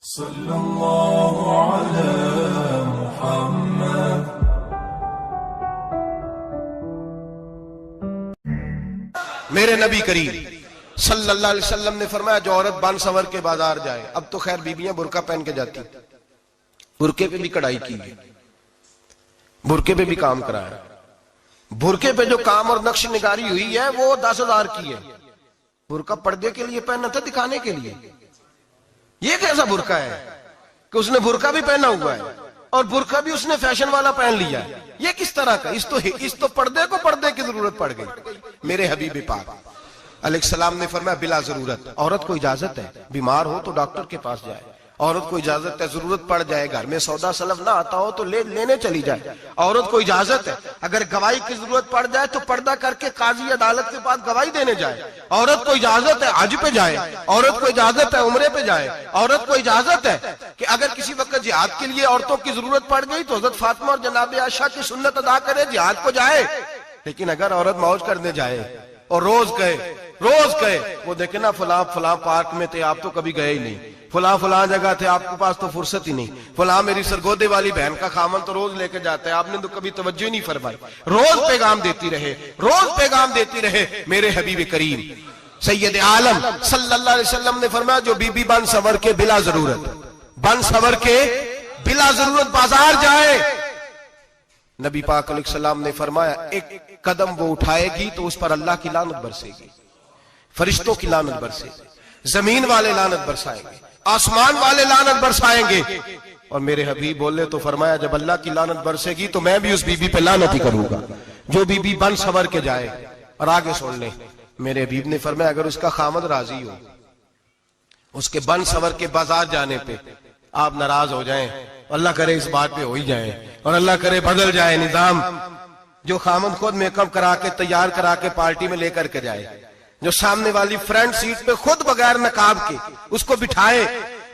صلی اللہ علی محمد۔ میرے نبی کریم صلی اللہ علیہ وسلم نے فرمایا جو عورت بن سنور کے بازار جائے، اب تو خیر بیویاں برقع پہن کے جاتی، برقعے پہ بھی کڑھائی کی ہے، برقعے پہ بھی کام کرایا، برقعے پہ جو کام اور نقش نگاری ہوئی ہے وہ 10,000 کی ہے۔ برقع پردے کے لیے پہننا تھا، دکھانے کے لیے۔ یہ کیسا برقع ہے کہ اس نے برقع بھی پہنا ہوا ہے اور برقع بھی اس نے فیشن والا پہن لیا ہے؟ یہ کس طرح کا؟ اس تو پردے کو پردے کی ضرورت پڑ گئی۔ میرے حبیب پاک علیہ السلام نے فرمایا بلا ضرورت، عورت کو اجازت ہے بیمار ہو تو ڈاکٹر کے پاس جائے، عورت کو اجازت ہے ضرورت پڑ جائے گھر میں سودا سلف نہ آتا ہو تو لینے چلی جائے، عورت کو اجازت ہے اگر گواہی کی ضرورت پڑ جائے تو پردہ کر کے قاضی عدالت کے پاس گواہی دینے جائے، عورت کو اجازت ہے حج پہ جائے، عورت کو اجازت ہے عمرے پہ جائے، عورت کو اجازت ہے کہ اگر کسی وقت جہاد کے لیے عورتوں کی ضرورت پڑ گئی تو حضرت فاطمہ اور جناب عائشہ کی سنت ادا کرے، جہاد کو جائے۔ لیکن اگر عورت موج کرنے جائے اور روز کہے وہ دیکھیں نا فلاں پارک میں تھے آپ تو کبھی گئے ہی نہیں، فلاں جگہ تھے آپ کے پاس تو فرصت ہی نہیں، فلاں میری سرگودے والی بہن کا خامن تو روز لے کے جاتا ہے آپ نے تو کبھی توجہ نہیں فرمائی، روز پیغام دیتی رہے۔ میرے حبیب کریم سید عالم صلی اللہ علیہ وسلم نے فرمایا جو بی بی بن سنور کے بلا ضرورت بازار جائے، نبی پاک علیہ السلام نے فرمایا ایک قدم وہ اٹھائے گی تو اس پر اللہ کی لعنت برسے گی، فرشتوں کی لعنت برسے گی، زمین والے لعنت برسائیں گے، آسمان والے لعنت برسائیں گے۔ اور میرے حبیب بولے تو فرمایا جب اللہ کی لعنت برسے گی تو میں بھی اس بی بی پہ لعنت ہی کروں گا جو بی بی بن سنور کے جائے۔ اور آگے سن لیں، میرے حبیب نے فرمایا اگر اس کا خامد راضی ہو اس کے بن سنور کے بازار جانے پہ، آپ ناراض ہو جائیں، اللہ کرے اس بات پہ ہو ہی جائیں اور اللہ کرے بدل جائے نظام، جو خامد خود میک اپ کرا کے تیار کرا کے پارٹی میں لے کر کے جائے، جو سامنے والی فرنٹ سیٹ پہ خود بغیر نقاب کے اس کو بٹھائے،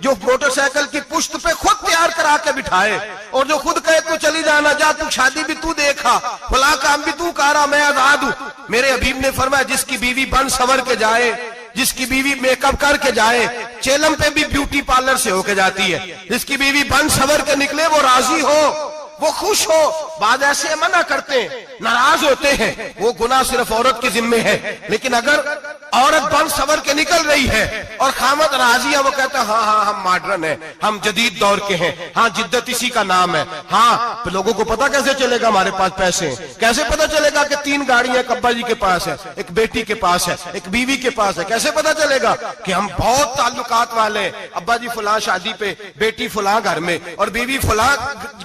جو موٹر سائیکل کی پشت پہ خود تیار کرا کے بٹھائے اور جو خود کہے تو چلی جانا، جا تو شادی بھی تو دیکھا، فلاں کام بھی تو کرا، میں آزاد ہوں۔ میرے حبیب نے فرمایا جس کی بیوی بن سنور کے جائے، جس کی بیوی میک اپ کر کے جائے، چیلم پہ بھی بیوٹی پارلر سے ہو کے جاتی ہے، جس کی بیوی بن سنور کے نکلے وہ راضی ہو، وہ خوش ہو۔ بعض ایسے منع کرتے ہیں، ناراض ہوتے ہیں، وہ گناہ صرف عورت کے ذمے ہے، لیکن اگر عورت بن سنور کے نکل رہی ہے اور خامد راضی ہے، وہ کہتا ہے ہاں ہم ماڈرن ہیں، ہم جدید دور کے ہیں، ہاں جدت اسی کا نام ہے، ہاں تو لوگوں کو پتا کیسے چلے گا ہمارے پاس پیسے ہیں، کیسے پتا چلے گا کہ 3 گاڑیاں ایک ابا جی کے پاس ہے، ایک بیٹی کے پاس ہے، ایک بیوی کے پاس ہے، کیسے پتا چلے گا کہ ہم بہت تعلقات والے ہیں، ابا جی فلاں شادی پہ، بیٹی فلاں گھر میں اور بیوی فلاں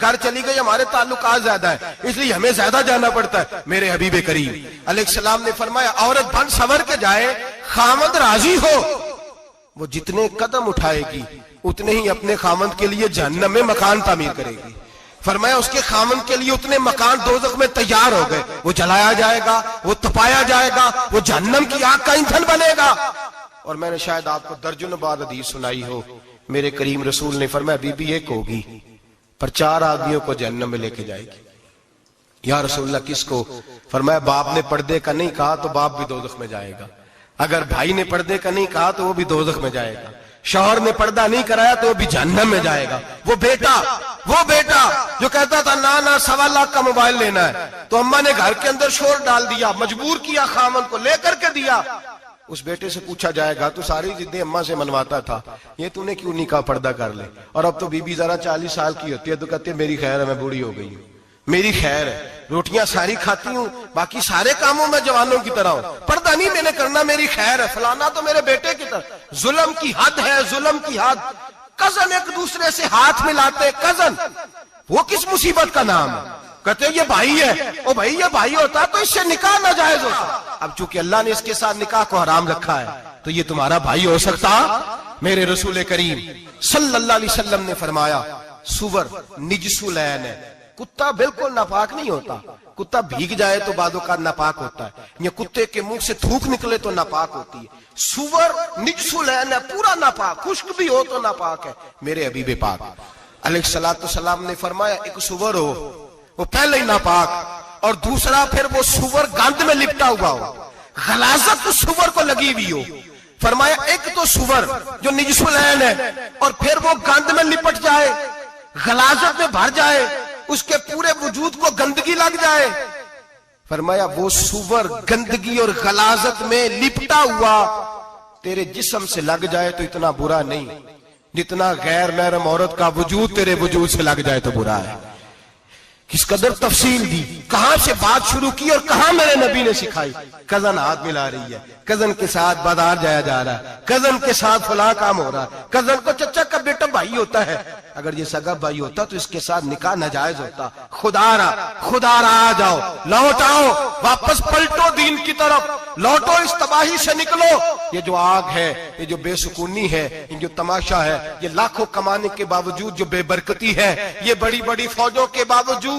گھر چلی گئی، ہمارے تعلقات زیادہ ہے اس لیے ہمیں زیادہ جانا پڑتا ہے۔ میرے حبیب کریم علیہ السلام نے فرمایا عورت بن سنور کے جائے، خامد راضی ہو، وہ جتنے قدم اٹھائے گی اتنے ہی اپنے خامد کے لیے جہنم میں مکان تعمیر کرے گی۔ فرمایا اس کے خامد کے لیے اتنے مکان دوزخ میں تیار ہو گئے، وہ جلایا جائے گا، وہ تپایا جائے گا، وہ جہنم کی آگ کا ایندھن بنے گا۔ اور میں نے شاید آپ کو درجنوں بار حدیث سنائی ہو، میرے کریم رسول نے فرمایا بی بی ایک ہوگی پر 4 آدمیوں کو جہنم میں لے کے جائے گی۔ یا رسول اللہ کس کو؟ فرمایا باپ نے پردے کا نہیں کہا تو باپ بھی دوزخ میں جائے گا، اگر بھائی نے پردے کا نہیں کہا تو وہ بھی دوزخ میں جائے گا، شوہر نے پردہ نہیں کرایا تو وہ بھی جہنم میں جائے گا۔ وہ بیٹا جو کہتا تھا نا 1.25 لاکھ کا موبائل لینا ہے تو اماں نے گھر کے اندر شور ڈال دیا، مجبور کیا، خامن کو لے کر کے دیا، اس بیٹے سے پوچھا جائے گا تو ساری ضدیں اماں سے منواتا تھا، یہ تو نے کیوں نہیں کہا پردہ کر لے؟ اور اب تو بی بی ذرا 40 سال کی ہوتی ہے تو کہتے ہیں میری خیر ہے میں بوڑھی ہو گئی ہوں، میری خیر ہے، روٹیاں ساری کھاتی ہوں، باقی سارے کاموں میں جوانوں کی طرح ہوں، پردہ نہیں میں نے کرنا، میری خیر ہے، فلانا تو میرے بیٹے کی طرح۔ ظلم کی حد ہے، ظلم کی حد۔ کزن ایک دوسرے سے ہاتھ ملاتے، کزن وہ کس مصیبت کا نام ہے؟ کہتے ہیں یہ بھائی ہے، او بھائی یہ بھائی ہوتا تو اس سے نکاح ناجائز ہوتا، اب چونکہ اللہ نے اس کے ساتھ نکاح کو حرام رکھا ہے تو یہ تمہارا بھائی ہو سکتا؟ میرے رسول کریم صلی اللہ علیہ وسلم نے فرمایا سور نجس العین ہے، کتا بالکل ناپاک نہیں ہوتا، کتا بھیگ جائے تو بعد اوقات ناپاک ہوتا ہے، یا کتے کے منہ سے تھوک نکلے تو ناپاک ہوتی ہے، سور نجس العین ہے، پورا ناپاک، خشک بھی ہو تو ناپاک ہے۔ میرے حبیب پاک علیہ السلام نے فرمایا ایک سور ہو وہ پہلے ہی ناپاک، اور دوسرا پھر وہ سور گند میں لپٹا ہوا ہو، غلاظت اس سور کو لگی ہوئی ہو، فرمایا ایک تو سور جو نجس العین ہے اور پھر وہ گند میں لپٹ جائے، غلاظت میں بھر جائے، اس کے پورے وجود کو گندگی لگ جائے. فرمایا وہ سور گندگی اور غلاظت میں لپٹا ہوا تیرے جسم سے لگ جائے تو اتنا برا نہیں جتنا غیر محرم عورت کا وجود تیرے وجود سے لگ جائے تو برا ہے. کس قدر تفصیل دی، کہاں سے بات شروع کی اور کہاں میرے نبی نے سکھائی. کزن ہاتھ ملا رہی ہے، کزن کے ساتھ بازار جایا جا رہا ہے، کزن کے ساتھ فلاں کام ہو رہا ہے، کزن کو چچا کا بیٹا بھائی ہوتا ہے. اگر یہ سگا بھائی ہوتا تو اس کے ساتھ نکاح ناجائز ہوتا. خدا را آ جاؤ، لوٹ آؤ، واپس پلٹو دین کی طرف، لوٹو اس تباہی سے نکلو. یہ جو آگ ہے، یہ جو بے سکونی ہے، یہ جو تماشا ہے، یہ لاکھوں کمانے کے باوجود جو بے برکتی ہے، یہ بڑی بڑی فوجوں کے باوجود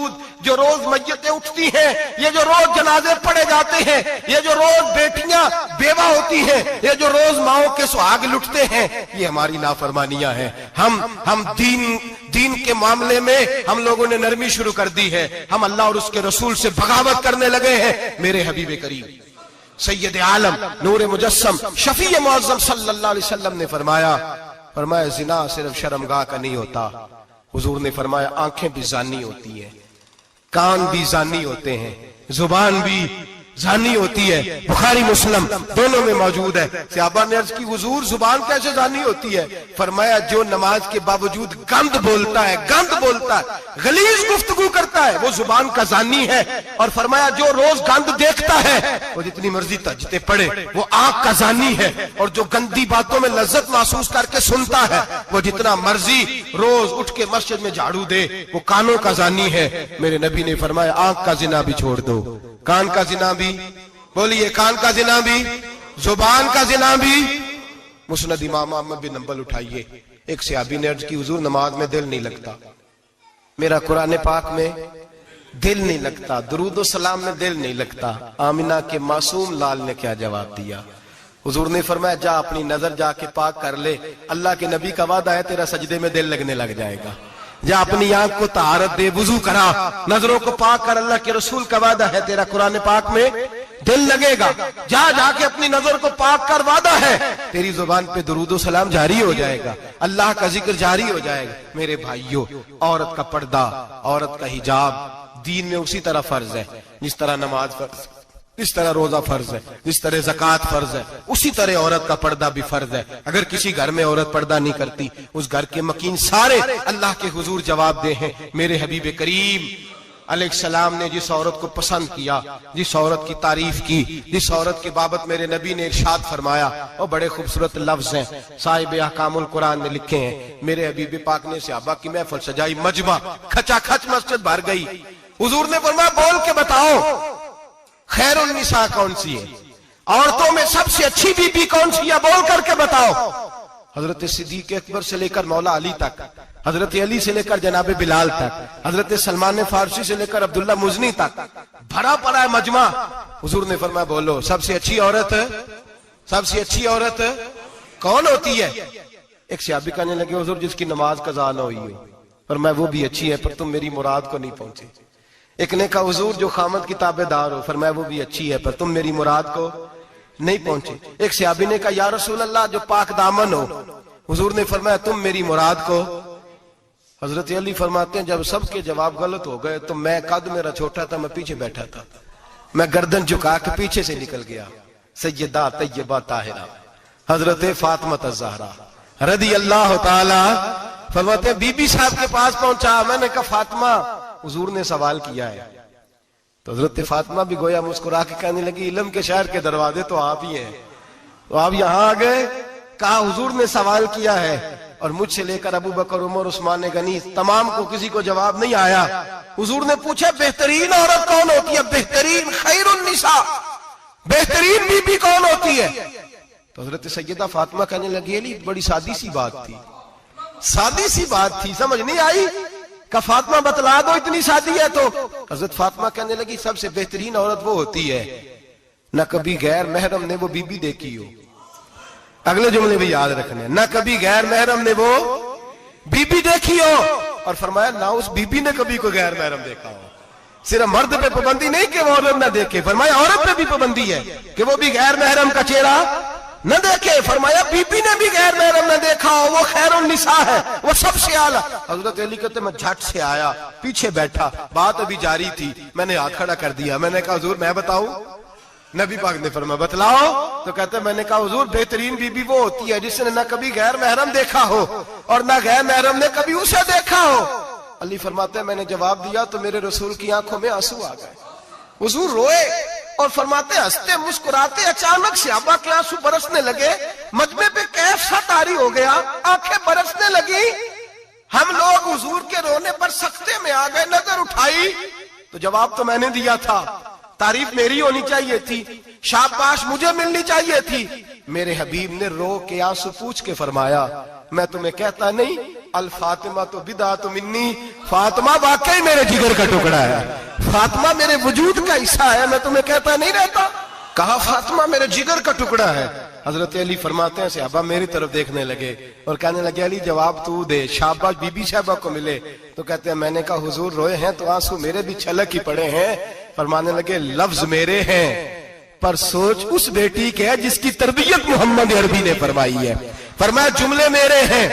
جو روز میتیں اٹھتی ہیں، یہ جو روز جنازے پڑے جاتے ہیں، یہ جو روز بیٹیاں بیوہ ہوتی ہیں، یہ جو روز ماؤں کے سہاگ لٹتے ہیں، یہ ہماری نافرمانیاں ہیں. ہم دین کے معاملے میں ہم لوگوں نے نرمی شروع کر دی ہے. ہم اللہ اور اس کے رسول سے بغاوت کرنے لگے ہیں. میرے حبیب کریم سید عالم نور مجسم شفیع معظم صلی اللہ علیہ وسلم نے فرمایا زنا صرف شرمگاہ کا نہیں ہوتا. حضور نے فرمایا آنکھیں بھی زانی ہوتی ہیں، کان بھی زانی ہوتے ہیں، زبان بھی زانی ہوتی ہے. بخاری مسلم دونوں میں موجود ہے. صحابہ نے عرض کی حضور زبان کیسے زانی ہوتی ہے؟ فرمایا جو نماز کے باوجود گند بولتا ہے، غلیظ گفتگو کرتا ہے، وہ زبان کا زانی ہے. اور فرمایا جو روز گند دیکھتا ہے وہ جتنی مرضی تہجدیں پڑھے وہ آنکھ کا زانی ہے. اور جو گندی باتوں میں لذت محسوس کر کے سنتا ہے وہ جتنا مرضی روز اٹھ کے مسجد میں جھاڑو دے وہ کانوں کا زانی ہے. میرے نبی نے فرمایا آنکھ کا زنا بھی چھوڑ دو، کان کا زنا بھی، بولیے کان کا زنا بھی، زبان کا زنا بھی. مسند امام احمد بن حنبل اٹھائیے. ایک صحابی نے عرض کی حضور نماز میں دل نہیں لگتا، میرا قرآن پاک میں دل نہیں لگتا، درود و سلام میں دل نہیں لگتا. آمنہ کے معصوم لال نے کیا جواب دیا؟ حضور نے فرمایا جا اپنی نظر جا کے پاک کر لے، اللہ کے نبی کا وعدہ ہے تیرا سجدے میں دل لگنے لگ جائے گا. جا اپنی آنکھ کو طہارت دے، وضو کرا، نظروں کو پاک کر، اللہ کے رسول کا وعدہ ہے تیرا قرآن پاک میں دل لگے گا. جا کے اپنی نظر کو پاک کر، وعدہ ہے تیری زبان پہ درود و سلام جاری ہو جائے گا، اللہ کا ذکر جاری ہو جائے گا. میرے بھائیوں، عورت کا پردہ، عورت کا حجاب دین میں اسی طرح فرض ہے جس طرح نماز فرض، جس طرح روزہ فرض ہے، جس طرح زکوٰۃ فرض ہے، اسی طرح عورت کا پردہ بھی فرض ہے. اگر کسی گھر میں عورت پردہ نہیں کرتی اس گھر کے مکین سارے اللہ کے حضور جواب دے ہیں. میرے حبیب کریم علیہ السلام نے جس عورت کو پسند کیا، جس عورت کی تعریف کی، جس عورت کے بابت میرے نبی نے ارشاد فرمایا، وہ بڑے خوبصورت لفظ ہیں، صاحب احکام القرآن نے لکھے ہیں. میرے حبیب پاک نے صحابہ کی محفل سجائی، مجمع کھچا کھچ مسجد بھر گئی. حضور نے فرمایا بول کے بتاؤ خیر النساء کون سی ہے، عورتوں میں سب سے اچھی بی بی کون سی ہے، بول کر کے بتاؤ. حضرت صدیق اکبر سے لے کر مولا علی تک، حضرت علی سے لے کر جناب بلال تک، حضرت سلمان فارسی سے لے کر عبداللہ مزنی تک بھرا پڑا ہے مجمع. حضور نے فرمایا بولو سب سے اچھی عورت، سب سے اچھی عورت کون ہوتی ہے؟ ایک صحابی کہنے لگے حضور جس کی نماز قضا نہ ہوئی ہو. فرمایا وہ بھی اچھی ہے پر تم میری مراد کو نہیں پہنچے. ایک نے کہا حضور جو خامد کی تابع دار ہو. فرمایا وہ بھی اچھی ہے پر تم میری مراد کو نہیں پہنچے. ایک صحابی نے کہا یا رسول اللہ جو پاک دامن ہو. حضور نے فرمایا تم میری مراد کو. حضرت علی فرماتے ہیں جب سب کے جواب غلط ہو گئے تو میں، قد میرا چھوٹا تھا، میں پیچھے بیٹھا تھا، میں گردن جھکا کے پیچھے سے نکل گیا. سیدہ طیبہ طاہرہ حضرت فاطمہ الزہرا رضی اللہ تعالی فرماتے ہیں بی بی صاحب کے پاس پہنچا. میں نے کہا فاطمہ حضور نے سوال کیا ہے. تو حضرت فاطمہ بھی گویا مسکرا کے کہنے لگی علم کے شہر کے دروازے تو آپ ہی ہیں، تو آپ یہاں آ گئے. کہا حضور نے سوال کیا ہے اور مجھ سے لے کر ابو بکر عمر عثمان غنی تمام کو کسی کو جواب نہیں آیا. حضور نے پوچھا بہترین عورت کون ہوتی ہے، بہترین خیر النساء، بہترین بی بی کون ہوتی ہے؟ تو حضرت سیدہ فاطمہ کہنے لگی علی بڑی سادی سی بات تھی، سادی سی بات تھی، سمجھ نہیں آئی؟ کہ فاطمہ بتلا دو اتنی سادی ہے. تو حضرت فاطمہ کہنے لگی سب سے بہترین عورت وہ ہوتی ہے نہ کبھی غیر محرم نے وہ بی بی دیکھی ہو. اگلے جملے بھی یاد رکھنے، نہ کبھی غیر محرم نے وہ بی بی دیکھی ہو. اور فرمایا نہ اس بی بی نے کبھی کوئی غیر محرم دیکھا ہو. صرف مرد پہ پابندی نہیں کہ وہ عورت نہ دیکھے، فرمایا عورت پہ بھی پابندی ہے کہ وہ بھی غیر محرم کا چہرہ نہ دیکھے. فرمایا بی بی نے بھی غیر محرم نہ دیکھا ہو, وہ خیر النساء ہے, وہ سب سے اعلیٰ. حضرت علی کہتے میں جھٹ سے آیا, پیچھے بیٹھا, بات ابھی جاری تھی, میں نے ہاتھ کھڑا کر دیا. میں نے کہا حضور میں بتاؤں؟ نبی پاک نے فرمایا بتلاؤ. تو کہتے میں نے کہا حضور بہترین بی بی وہ ہوتی ہے جس نے نہ کبھی غیر محرم دیکھا ہو اور نہ غیر محرم نے کبھی اسے دیکھا ہو. علی فرماتے ہیں میں نے جواب دیا تو میرے رسول کی آنکھوں میں آنسو آ گئے. حضور روئے اور فرماتے ہنستے مسکراتے اچانک صحابہ کے آنسو برسنے لگے. مجمع پہ کیف سا طاری ہو گیا, آنکھیں برسنے لگی. ہم لوگ حضور کے رونے پر سکتے میں آ گئے. نظر اٹھائی تو جواب تو میں نے دیا تھا, تعریف میری ہونی چاہیے تھی, شاباش مجھے ملنی چاہیے تھی. میرے حبیب نے رو کے آنسو پوچھ کے فرمایا میں تمہیں کہتا نہیں الفاطمہ تو بدعۃ منی, فاطمہ واقعی میرے جگر کا ٹکڑا ہے, فاطمہ میرے وجود کا حصہ ہے, میں تمہیں کہتا نہیں رہتا. کہا فاطمہ میرے جگر کا ٹکڑا ہے. حضرت علی فرماتے ہیں صحابہ میری طرف دیکھنے لگے اور کہنے لگے علی جواب تو دے, شاباش بی بی صاحبہ کو ملے. تو کہتے ہیں میں نے کہا حضور روئے ہیں تو آنسو میرے بھی چھلک ہی پڑے ہیں. فرمانے لگے لفظ میرے ہیں پر سوچ اس بیٹی کے ہے جس کی تربیت محمد عربی نے فرمائی ہے. فرمایا جملے میرے ہیں,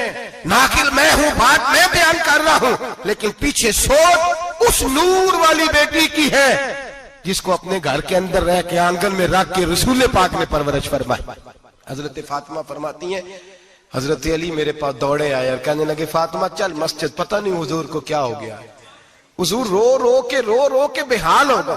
ناقل میں ہوں, بات میں بیان کر رہا ہوں, لیکن پیچھے سوچ اس نور والی بیٹی کی ہے جس کو اپنے گھر کے اندر رہ کے آنگن میں رکھ کے رسول پاک نے پرورش فرمائی. حضرت فاطمہ فرماتی ہیں حضرت علی میرے پاس دوڑے آئے اور کہنے لگے فاطمہ چل مسجد, پتہ نہیں حضور کو کیا ہو گیا. حضور رو رو کے بحال ہو گئے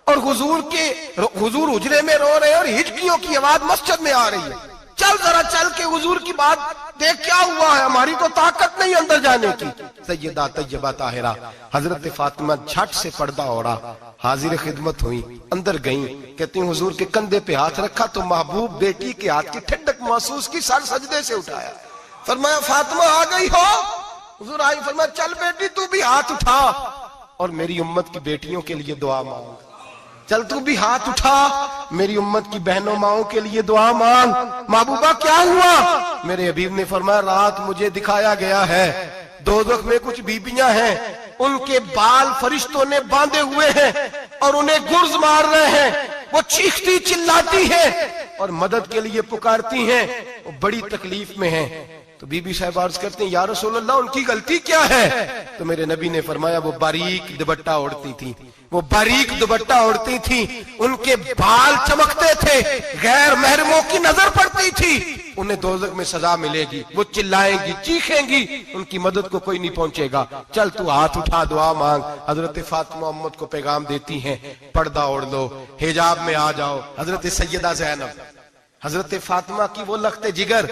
اور حضور حجرے میں رو رہے ہیں اور ہچکیوں کی آواز مسجد میں آ رہی ہے. چل ذرا چل کے حضور کی بات دیکھ کیا ہوا ہے, ہماری تو طاقت نہیں اندر جانے کی. سیدہ طیبہ طاہرہ حضرت فاطمہ جھٹ سے پردہ اوڑا, حاضر خدمت ہوئی, اندر گئیں. کہتی ہیں حضور کے کندھے پہ ہاتھ رکھا تو محبوب بیٹی کے ہاتھ کی ٹھنڈک محسوس کی, سر سجدے سے اٹھایا. فرمایا فاطمہ آ گئی ہو؟ حضور آئی. فرمایا چل بیٹی تو بھی ہاتھ اٹھا اور میری امت کی بیٹیوں کے لیے دعا مانگ. چل تو بھی ہاتھ اٹھا میری امت کی بہنوں ماؤں کے لیے دعا مانگ. محبوبہ کیا ہوا؟ میرے حبیب نے فرمایا رات مجھے دکھایا گیا ہے دوزخ میں کچھ بیبیاں ہیں, ان کے بال فرشتوں نے باندھے ہوئے ہیں اور انہیں گرز مار رہے ہیں, وہ چیختی چلاتی ہیں اور مدد کے لیے پکارتی ہیں, وہ بڑی تکلیف میں ہیں. تو بی بی صاحب عرض کرتے ہیں یا رسول اللہ ان کی غلطی کیا ہے؟ تو میرے نبی نے فرمایا وہ باریک دوپٹہ اوڑھتی تھی, وہ باریک دوپٹہ اوڑھتی تھی, ان کے بال چمکتے تھے, غیر محرموں کی نظر پڑتی تھی, انہیں دوزخ میں سزا ملے گی, وہ چلائیں گی چیخیں گی, ان کی مدد کو کوئی نہیں پہنچے گا. چل تو ہاتھ اٹھا دعا مانگ. حضرت فاطمہ امت کو پیغام دیتی ہیں پردہ اوڑھ لو, حجاب میں آ جاؤ. حضرت سیدہ زینب حضرت فاطمہ کی وہ لخت جگر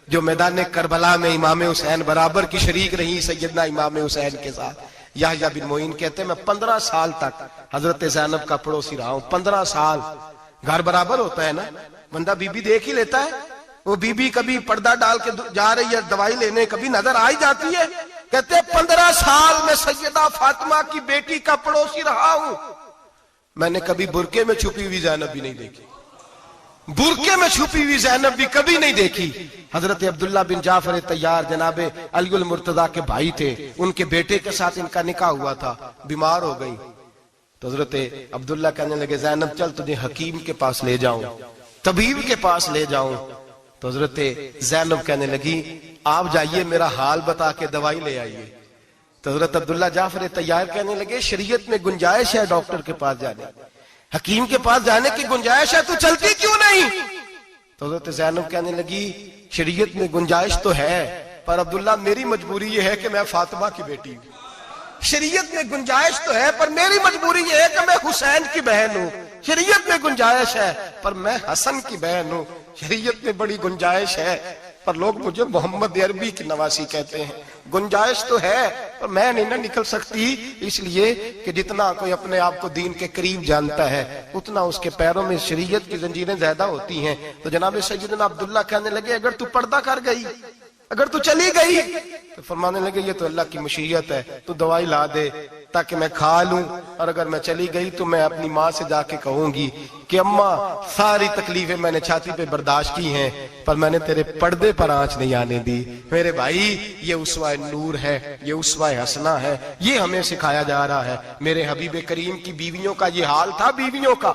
جو میدان کربلا میں امام حسین برابر کی شریک رہی سیدنا امام حسین کے ساتھ. یحییٰ بن معین کہتے ہیں میں 15 سال تک حضرت زینب کا پڑوسی رہا ہوں. 15 سال, گھر برابر ہوتا ہے نا, بندہ بی بی دیکھ ہی لیتا ہے. وہ بی بی کبھی پردہ ڈال کے جا رہی ہے دوائی لینے, کبھی نظر آئی جاتی ہے. کہتے ہیں 15 سال میں سیدہ فاطمہ کی بیٹی کا پڑوسی رہا ہوں. میں نے کبھی برقعے میں چھپی ہوئی زینب بھی نہیں دیکھی, برقعے میں چھپی ہوئی زینب بھی کبھی نہیں دیکھی. حضرت عبداللہ بن جعفر طیار جناب علی المرتضیٰ کے بھائی تھے, ان کے بیٹے کے ساتھ ان کا نکاح ہوا تھا, بیمار ہو گئی. تو حضرت عبداللہ کہنے لگے زینب چل تجھے حکیم کے پاس لے جاؤں, طبیب کے پاس لے جاؤں. تو حضرت زینب کہنے لگی آپ جائیے میرا حال بتا کے دوائی لے آئیے. تو حضرت عبداللہ جعفر طیار کہنے لگے شریعت میں گنجائش ہے ڈاکٹر کے پاس جانے, حکیم کے پاس جانے کی گنجائش ہے, تو چلتی کیوں نہیں؟ تو حضرت زینب کہنے لگی شریعت میں گنجائش تو ہے پر عبداللہ میری مجبوری یہ ہے کہ میں فاطمہ کی بیٹی ہوں. شریعت میں گنجائش تو ہے پر میری مجبوری یہ ہے کہ میں حسین کی بہن ہوں. شریعت میں گنجائش ہے پر میں حسن کی بہن ہوں. شریعت میں بڑی گنجائش ہے پر لوگ مجھے محمد عربی کی نواسی کہتے ہیں. گنجائش تو ہے پر میں نہیں نہ نکل سکتی, اس لیے کہ جتنا کوئی اپنے آپ کو دین کے قریب جانتا ہے اتنا اس کے پیروں میں شریعت کی زنجیریں زیادہ ہوتی ہیں. تو جناب سیدنا عبداللہ کہنے لگے اگر تو پردہ کر گئی, اگر تو چلی گئی, تو فرمانے لگے یہ تو اللہ کی مشیت ہے, تو دوائی لا دے تاکہ میں کھا لوں, اور اگر میں چلی گئی تو میں اپنی ماں سے جا کے کہوں گی کہ اماں ساری تکلیفیں میں نے چھاتی پہ برداشت کی ہیں پر میں نے تیرے پردے پر آنچ نہیں آنے دی. میرے بھائی یہ اسوہ نور ہے, یہ اسوہ حسنہ ہے, یہ ہمیں سکھایا جا رہا ہے. میرے حبیب کریم کی بیویوں کا یہ حال تھا. بیویوں کا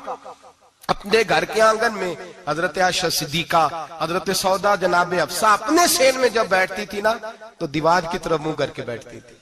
اپنے گھر کے آنگن میں حضرت عائشہ صدیقہ، حضرت سودا، جناب حفصہ اپنے سین میں جب بیٹھتی تھی نا تو دیوار کی طرف منہ کر کے بیٹھتی تھی.